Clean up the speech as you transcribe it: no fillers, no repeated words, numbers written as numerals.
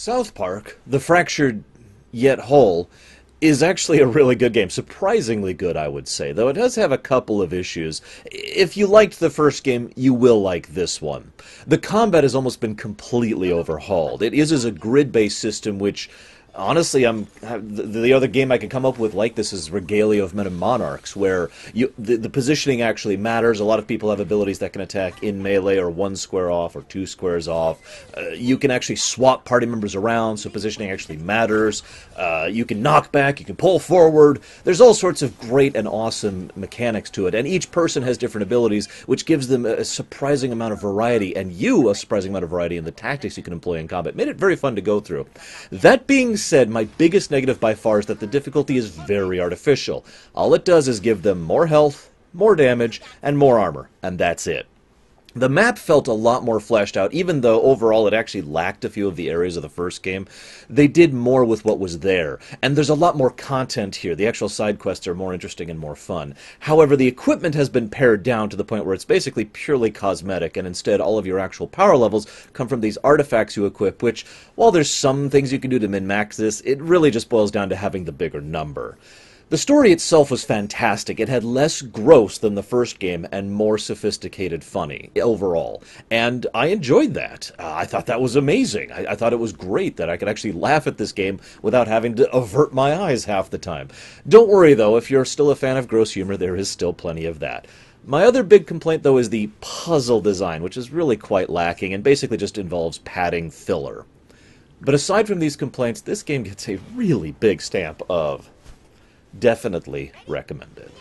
South Park, the fractured yet whole, is actually a really good game. Surprisingly good, I would say, though it does have a couple of issues. If you liked the first game, you will like this one. The combat has almost been completely overhauled. It is as a grid-based system, which honestly, the other game I could come up with like this is Regalia of Men and Monarchs, where the positioning actually matters. A lot of people have abilities that can attack in melee or one square off or two squares off. You can actually swap party members around, so positioning actually matters. You can knock back, you can pull forward. There's all sorts of great and awesome mechanics to it, and each person has different abilities, which gives them a surprising amount of variety, and a surprising amount of variety in the tactics you can employ in combat. Made it very fun to go through. That being said, my biggest negative by far is that the difficulty is very artificial. All it does is give them more health, more damage, and more armor, and that's it. The map felt a lot more fleshed out, even though overall it actually lacked a few of the areas of the first game. They did more with what was there, and there's a lot more content here. The actual side quests are more interesting and more fun. However, the equipment has been pared down to the point where it's basically purely cosmetic, and instead all of your actual power levels come from these artifacts you equip, which, while there's some things you can do to min-max this, it really just boils down to having the bigger number. The story itself was fantastic. It had less gross than the first game and more sophisticated funny overall. And I enjoyed that. I thought that was amazing. I thought it was great that I could actually laugh at this game without having to avert my eyes half the time. Don't worry, though, if you're still a fan of gross humor, there is still plenty of that. My other big complaint, though, is the puzzle design, which is really quite lacking and basically just involves padding filler. But aside from these complaints, this game gets a really big stamp of definitely recommended.